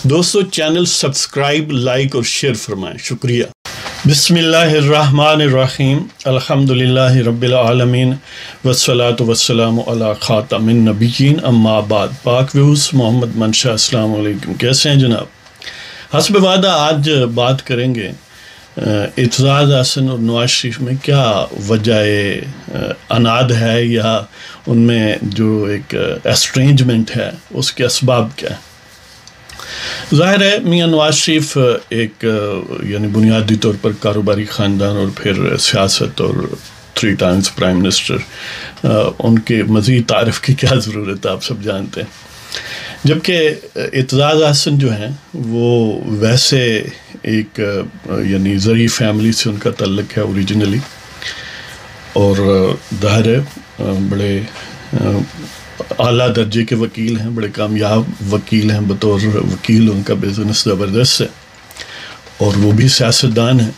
دوستو channel subscribe like اور share فرمائیں، شکریہ۔ بسم اللہ الرحمن الرحیم، الحمدللہ رب العالمین والصلاة والسلام علی خاتم النبیین، اما بعد۔ پاک ویوز محمد منشا، السلام علیکم، کیسے ہیں جناب؟ حسب وعدہ آج بات کریں گے اعتزاز احسن اور نواز شریف میں کیا وجہ عناد ہے، یا ان میں جو ایک اسٹرینجمنٹ ہے اس کے اسباب کیا ہیں۔ ظاہر ہے میاں نواز شریف ایک یعنی بنیادی طور پر کاروباری خاندان اور پھر سیاست اور 3 ٹائمز پرائم منسٹر، ان کے مزید تعارف کی کیا ضرورت ہے، آپ سب جانتے ہیں۔ جبکہ اعتزاز احسن جو ہیں وہ ویسے ایک یعنی زرعی فیملی سے ان کا تعلق ہے اوریجنلی، اور ظاہر ہے بڑے اعلیٰ درجے کے وکیل ہیں، بڑے کامیاب وکیل ہیں، بطور وکیل ان کا بزنس زبردست ہے، اور وہ بھی سیاستدان ہیں۔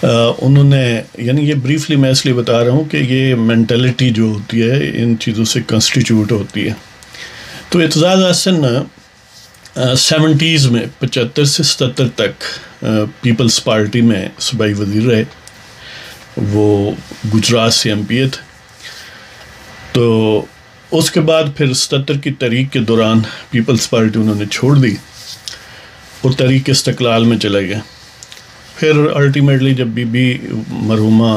انہوں نے یعنی یہ بریفلی میں اس لیے بتا رہا ہوں کہ یہ مینٹلٹی جو ہوتی ہے ان چیزوں سے کنسٹیٹیوٹ ہوتی ہے۔ تو اعتزاز احسن 70s میں 75 سے 77 تک پیپلز پارٹی میں صوبائی وزیر رہے، وہ گجرات سے MP تھے۔ تو اس کے بعد پھر 77 کی تحریک کے دوران پیپلز پارٹی انہوں نے چھوڑ دی اور تحریک استقلال میں چلے گئے۔ پھر الٹیمیٹلی جب بی مرحومہ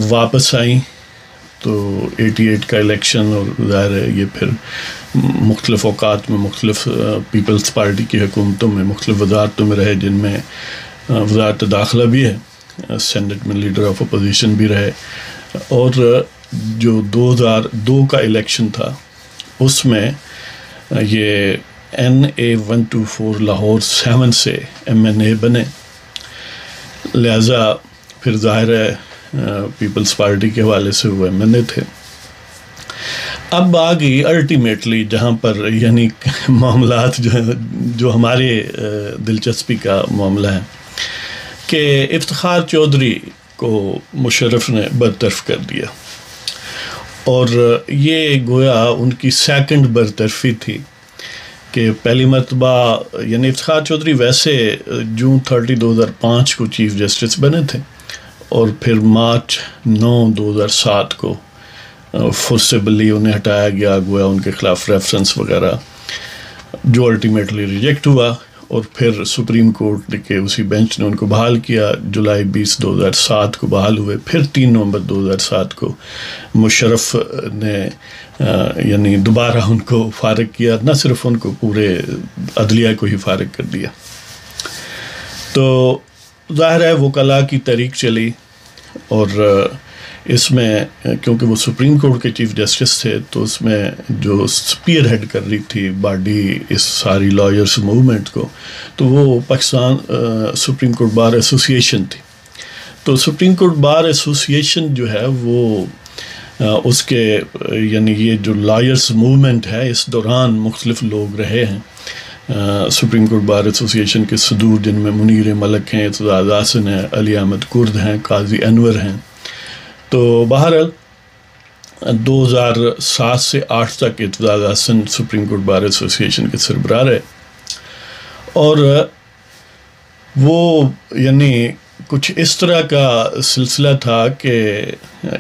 واپس آئیں تو 88 کا الیکشن، اور ظاہر ہے یہ پھر مختلف اوقات میں مختلف پیپلز پارٹی کی حکومتوں میں مختلف وزارتوں میں رہے، جن میں وزارت داخلہ بھی ہے، سینٹ میں لیڈر آف اپوزیشن بھی رہے، اور جو 2002 کا الیکشن تھا اس میں یہ NA124 لاہور 7 سے MNA بنے، لہٰذا پھر ظاہر ہے پیپلز پارٹی کے حوالے سے وہ MNA تھے۔ اب آ گئی الٹیمیٹلی جہاں پر یعنی معاملات جو ہمارے دلچسپی کا معاملہ ہے کہ افتخار چودھری کو مشرف نے برطرف کر دیا، اور یہ گویا ان کی سیکنڈ برطرفی تھی کہ پہلی مرتبہ یعنی افتخار چودھری ویسے جون 30 2005 کو چیف جسٹس بنے تھے، اور پھر مارچ 9 2007 کو فورسیبلی انہیں ہٹایا گیا، گویا ان کے خلاف ریفرنس وغیرہ جو الٹیمیٹلی ریجیکٹ ہوا، اور پھر سپریم کورٹ کے اسی بینچ نے ان کو بحال کیا، جولائی 20 2007 کو بحال ہوئے۔ پھر 3 نومبر 2007 کو مشرف نے یعنی دوبارہ ان کو فارغ کیا، نہ صرف ان کو پورے عدلیہ کو ہی فارغ کر دیا۔ تو ظاہر ہے وکلاء کی تحریک چلی، اور اس میں کیونکہ وہ سپریم کورٹ کے چیف جسٹس تھے تو اس میں جو سپیئر ہیڈ کر رہی تھی باڈی اس ساری لائرس موومنٹ کو، تو وہ Pakistan supreme court bar association تھی۔ تو سپریم کورٹ بار ایسوسیشن جو ہے وہ اس کے یعنی یہ جو لائرس موومنٹ ہے اس دوران مختلف لوگ رہے ہیں سپریم کورٹ بار ایسوسیشن کے صدور، جن میں منیر ملک ہیں، اعتزاز احسن ہیں، علی احمد کرد ہیں، قاضی انور ہیں۔ تو بہرحال 2007 سے 8 تک Aitzaz Ahsan supreme court bar association کے سربراہ رہے، اور وہ یعنی کچھ اس طرح کا سلسلہ تھا کہ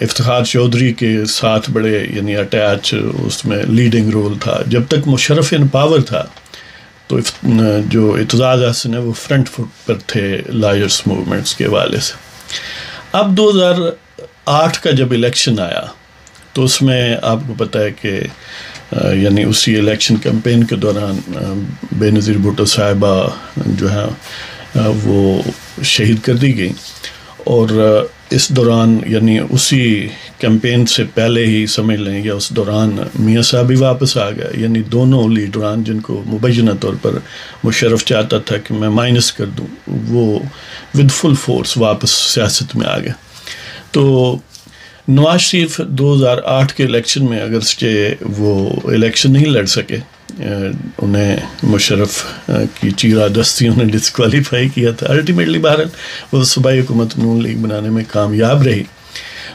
افتخار چودھری کے ساتھ بڑے یعنی اٹیچ، اس میں لیڈنگ رول تھا۔ جب تک مشرف ان پاور تھا تو جو اعتزاز احسن ہے وہ فرنٹ فٹ پر تھے لائرس موومنٹس کے حوالے سے۔ اب 2008 کا جب الیکشن آیا تو اس میں آپ کو پتہ ہے کہ یعنی اسی الیکشن کیمپین کے دوران بے نظیر بھٹو صاحبہ جو ہیں وہ شہید کر دی گئی، اور اس دوران یعنی اسی کیمپین سے پہلے ہی سمجھ لیں یا اس دوران میاں صاحب بھی واپس آ گئے، یعنی دونوں لیڈران جن کو مبینہ طور پر مشرف چاہتا تھا کہ میں مائنس کر دوں، وہ ود فل فورس واپس سیاست میں آ گئے۔ تو نواز شریف 2008 کے الیکشن میں اگرچہ وہ الیکشن نہیں لڑ سکے، انہیں مشرف کی چیرہ دستی انہیں ڈسکوالیفائی کیا تھا، الٹیمیٹلی بہرحال وہ صوبائی حکومت نون لیگ بنانے میں کامیاب رہی۔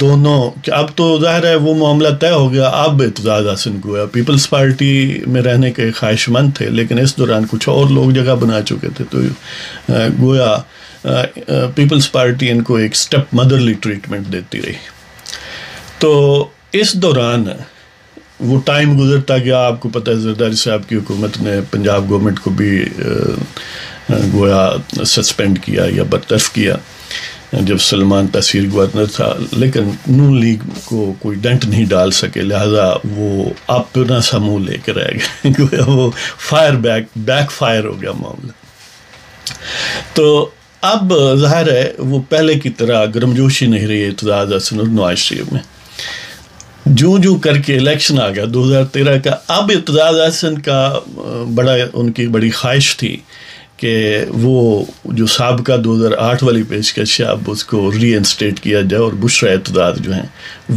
دونوں اب تو ظاہر ہے وہ معاملہ طے ہو گیا. اب اعتزاز احسن گویا پیپلز پارٹی میں رہنے کے خواہش مند تھے، لیکن اس دوران کچھ اور لوگ جگہ بنا چکے تھے، تو گویا پیپلز پارٹی ان کو ایک سٹیپ مدرلی ٹریٹمنٹ دیتی رہی. تو اس دوران وہ ٹائم گزرتا گیا. آپ کو پتہ ہے زرداری صاحب کی حکومت نے پنجاب گورنمنٹ کو بھی گویا سسپینڈ کیا یا برطرف کیا جب سلمان تحصیل گورنر تھا، لیکن نون لیگ کو کوئی ڈنٹ نہیں ڈال سکے، لہذا وہ اپنا سا منہ لے کے رہ گئے. گویا وہ بیک فائر ہو گیا معاملہ. تو اب ظاہر ہے وہ پہلے کی طرح گرمجوشی نہیں رہی اعتزاز احسن اور نواز شریف میں. جو کر کے الیکشن آ گیا 2013 کا. اب اعتزاز احسن کا ان کی بڑی خواہش تھی کہ وہ جو سابقہ 2008 والی پیشکش ہے اب اس کو ری انسٹیٹ کیا جائے اور بشرا اعتزاز جو ہیں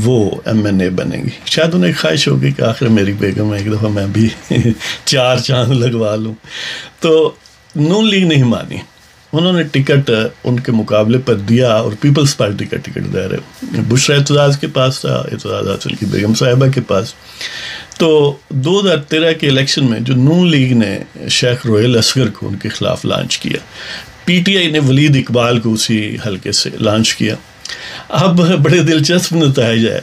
وہ MNA بنیں گی. شاید انہیں خواہش ہوگی کہ آخر میری بیگم ایک دفعہ میں بھی 4 چاند لگوا لوں. تو نون لیگ نہیں مانی، انہوں نے ٹکٹ ان کے مقابلے پر دیا اور پیپلز پارٹی کا ٹکٹ دے رہے بشرا اعتزاز کے پاس تھا، اعتزاز احسن کی بیگم صاحبہ کے پاس. تو 2013 کے الیکشن میں جو نون لیگ نے شیخ روہیل اصغر کو ان کے خلاف لانچ کیا، PTI نے ولید اقبال کو اسی حلقے سے لانچ کیا. اب بڑے دلچسپ نتائج ہے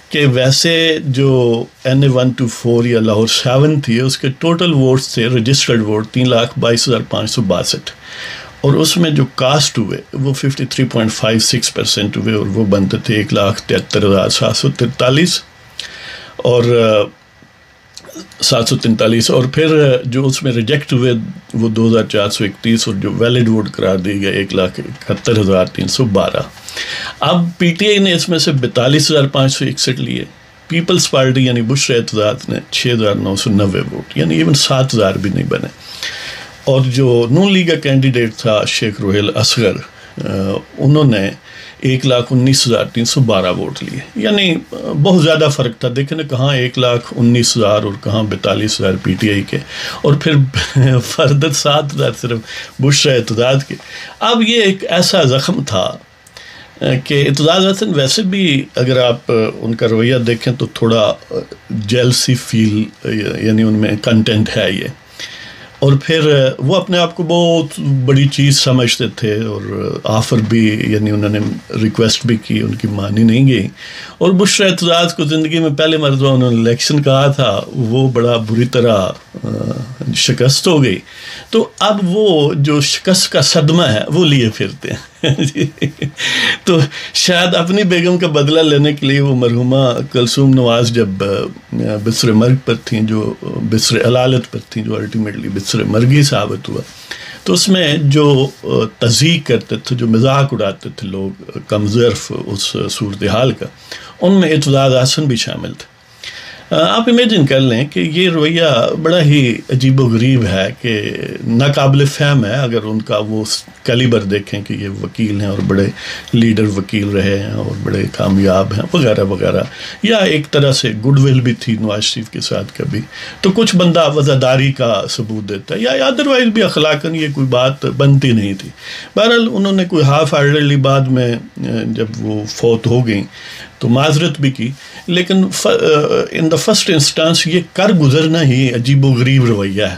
کہ ویسے جو NA-124 یا لاہور 7 تھی اس کے ٹوٹل ووٹس تھے رجسٹرڈ ووٹ 3,22,562 اور اس میں جو کاسٹ ہوئے وہ 53.56% ہوئے اور وہ بنتے تھے 1,73,743 اور 743 اور پھر جو اس میں ریجیکٹ ہوئے وہ 2,431 اور جو ویلڈ ووٹ قرار دی گئے 1,71,312. اب PTI نے اس میں سے 42,561 لیے، پیپلز پارٹی یعنی بشرا اعتزاز نے 6,990 ووٹ، یعنی ایون 7,000 بھی نہیں بنے. اور جو نون لیگ کا کینڈیڈیٹ تھا شیخ روہیل اصغر، انہوں نے 1,19,312 ووٹ لیے، یعنی بہت زیادہ فرق تھا. دیکھیں نا کہاں 1,19,000 اور کہاں 42,000 PTI کے، اور پھر فردر 7,000 صرف بشرا اعتزاز کے. اب یہ ایک ایسا زخم تھا کہ اعتزاز احسن ویسے بھی اگر آپ ان کا رویہ دیکھیں تو تھوڑا جیلسی فیل یعنی ان میں کنٹینٹ ہے یہ، اور پھر وہ اپنے آپ کو بہت بڑی چیز سمجھتے تھے اور آفر بھی یعنی انہوں نے ریکویسٹ بھی کی، ان کی مانی نہیں گئی. اور بشرا اعتزاز کو زندگی میں پہلے مرتبہ انہوں نے الیکشن کہا تھا، وہ بڑا بری طرح شکست ہو گئی. تو اب وہ جو شکست کا صدمہ ہے وہ لیے پھرتے ہیں. تو شاید اپنی بیگم کا بدلہ لینے کے لیے وہ مرحومہ کلثوم نواز جب بسر مرگ پر تھیں، جو بسر علالت پر تھیں، جو الٹیمیٹلی بسر مرگی ثابت ہوا، تو اس میں جو تضحیق کرتے تھے، جو مذاق اڑاتے تھے لوگ کم ظرف اس صورتحال کا، ان میں اعتزاز احسن بھی شامل تھے. آپ امیجن کر لیں کہ یہ رویہ بڑا ہی عجیب و غریب ہے کہ ناقابل فہم ہے اگر ان کا وہ کیلیبر دیکھیں کہ یہ وکیل ہیں اور بڑے لیڈر وکیل رہے ہیں اور بڑے کامیاب ہیں وغیرہ وغیرہ، یا ایک طرح سے گڈ ول بھی تھی نواز شریف کے ساتھ کبھی، تو کچھ بندہ وفاداری کا ثبوت دیتا ہے، یا ادروائز بھی اخلاقاً یہ کوئی بات بنتی نہیں تھی. بہرحال انہوں نے کوئی ہاف ہارٹیڈلی بعد میں جب وہ فوت ہو گئیں تو معذرت بھی کی، لیکن ان دا فرسٹ انسٹانس یہ کر گزرنا ہی عجیب و غریب رویہ ہے.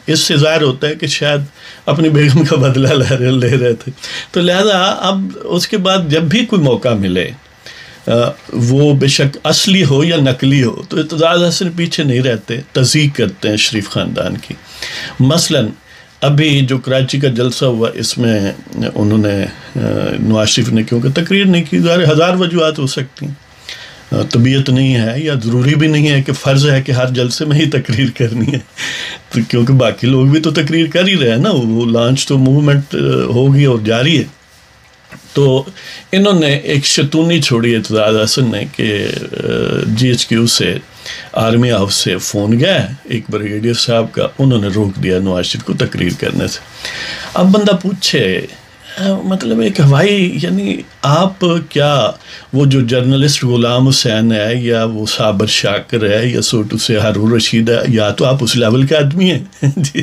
اس سے ظاہر ہوتا ہے کہ شاید اپنی بیگم کا بدلہ لے رہے تھے. تو لہذا اب اس کے بعد جب بھی کوئی موقع ملے، وہ بے شک اصلی ہو یا نقلی ہو، تو اعتزاز احسن پیچھے نہیں رہتے، تضحیق کرتے ہیں شریف خاندان کی. مثلاً ابھی جو کراچی کا جلسہ ہوا، اس میں انہوں نے نواز شریف نے کیونکہ تقریر نہیں کی، ظاہر 1000 وجوہات ہو سکتی ہیں، طبیعت نہیں ہے یا ضروری بھی نہیں ہے کہ فرض ہے کہ ہر جلسے میں ہی تقریر کرنی ہے، تو کیونکہ باقی لوگ بھی تو تقریر کر ہی رہے ہیں نا، وہ لانچ تو موومنٹ ہوگی اور جاری ہے. تو انہوں نے ایک شتونی چھوڑی اعتزاز احسن نے کہ GHQ سے آرمی ہاؤس سے فون گیا ایک بریگیڈیئر صاحب کا، انہوں نے روک دیا نواز شریف کو تقریر کرنے سے. اب بندہ پوچھے مطلب ایک ہوائی یعنی آپ کیا وہ جو جرنلسٹ غلام حسین ہے یا وہ صابر شاکر ہے یا سوٹو سے ہارون رشید ہے، یا تو آپ اس لیول کے آدمی ہیں جی،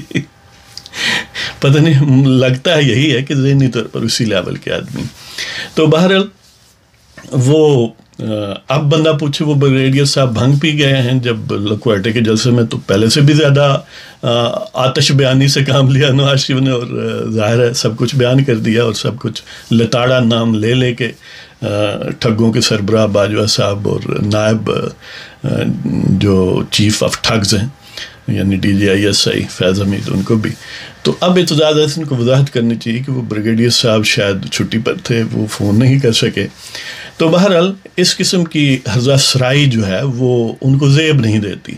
پتہ نہیں، لگتا ہے یہی ہے کہ ذہنی طور پر اسی لیول کے آدمی. تو بہرحال وہ اب بندہ پوچھے وہ بریگیڈیئر صاحب بھنگ پی گئے ہیں جب لکواٹے کے جلسے میں، تو پہلے سے بھی زیادہ آتش بیانی سے کام لیا نواز شریف نے، اور ظاہر ہے سب کچھ بیان کر دیا، اور سب کچھ لتاڑا نام لے لے کے ٹھگوں کے سربراہ باجوہ صاحب اور نائب جو چیف آف ٹھگز ہیں یعنی DGISI فیض حمید، ان کو بھی. تو اب اعتزاز احسن کو وضاحت کرنی چاہیے کہ وہ بریگیڈیئر صاحب شاید چھٹی پر تھے، وہ فون نہیں کر سکے. تو بہرحال اس قسم کی ہرزہ سرائی جو ہے وہ ان کو زیب نہیں دیتی.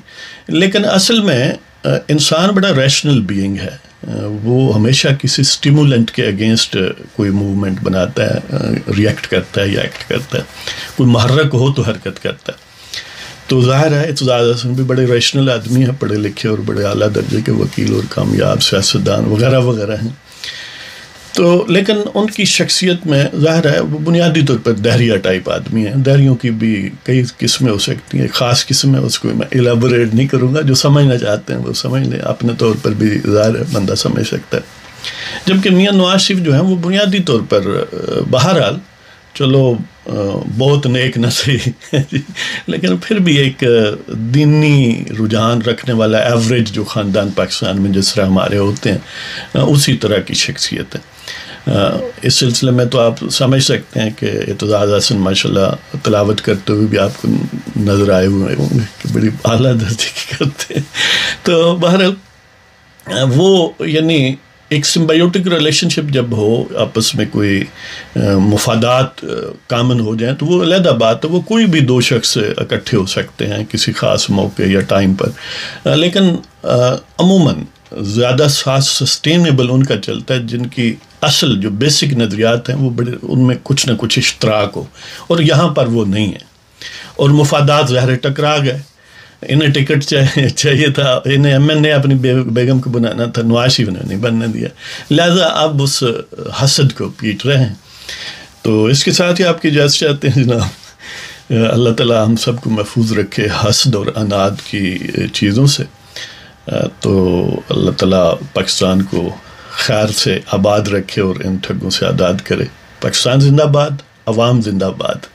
لیکن اصل میں انسان بڑا ریشنل بینگ ہے، وہ ہمیشہ کسی سٹیمولنٹ کے اگینسٹ کوئی موومنٹ بناتا ہے، ریئیکٹ کرتا ہے یا ایکٹ کرتا ہے. کوئی محرک ہو تو حرکت کرتا ہے. تو ظاہر ہے اعتزاز احسن بھی بڑے ریشنل آدمی ہیں، پڑھے لکھے اور بڑے اعلیٰ درجے کے وکیل اور کامیاب سیاستدان وغیرہ وغیرہ ہیں. تو لیکن ان کی شخصیت میں ظاہر ہے وہ بنیادی طور پر دہریہ ٹائپ آدمی ہیں. دہریوں کی بھی کئی قسمیں ہو سکتی ہیں، خاص قسم ہے، اس کو میں ایلیبوریٹ نہیں کروں گا. جو سمجھنا چاہتے ہیں وہ سمجھ لیں، اپنے طور پر بھی ظاہر ہے بندہ سمجھ سکتا ہے. جبکہ میاں نواز شریف جو ہیں وہ بنیادی طور پر بہرحال چلو بہت نیک نہ صحیح لیکن پھر بھی ایک دینی رجحان رکھنے والا ایوریج جو خاندان پاکستان میں جس طرح ہمارے ہوتے ہیں اسی طرح کی شخصیت ہے. اس سلسلے میں تو آپ سمجھ سکتے ہیں کہ اعتزاز احسن ماشاءاللہ تلاوت کرتے ہوئے بھی آپ کو نظر آئے ہوئے ہوں گے کہ بڑی اعلیٰ درجے کی کرتے ہیں. تو بہرحال وہ یعنی ایک سمبایوٹک ریلیشن شپ جب ہو، آپس میں کوئی مفادات کامن ہو جائیں تو وہ علیحدہ بات ہے. وہ کوئی بھی دو شخص اکٹھے ہو سکتے ہیں کسی خاص موقع یا ٹائم پر، لیکن عموماً زیادہ سسٹینیبل ان کا چلتا ہے جن کی اصل جو بیسک نظریات ہیں وہ بڑے ان میں کچھ نہ کچھ اشتراک ہو، اور یہاں پر وہ نہیں ہے. اور مفادات ظاہر ٹکرا گئے. انہیں ٹکٹ چاہیے تھا، انہیں MNA اپنی بیگم کو بنانا تھا، نواز شریف نے نہیں بننے دیا، لہذا اب اس حسد کو پیٹ رہے ہیں. تو اس کے ساتھ ہی آپ کی اجازت چاہتے ہیں جناب. اللہ تعالیٰ ہم سب کو محفوظ رکھے حسد اور عناد کی چیزوں سے. تو اللہ تعالیٰ پاکستان کو خیر سے آباد رکھے اور ان ٹھگوں سے آزاد کرے. پاکستان زندہ باد، عوام زندہ باد.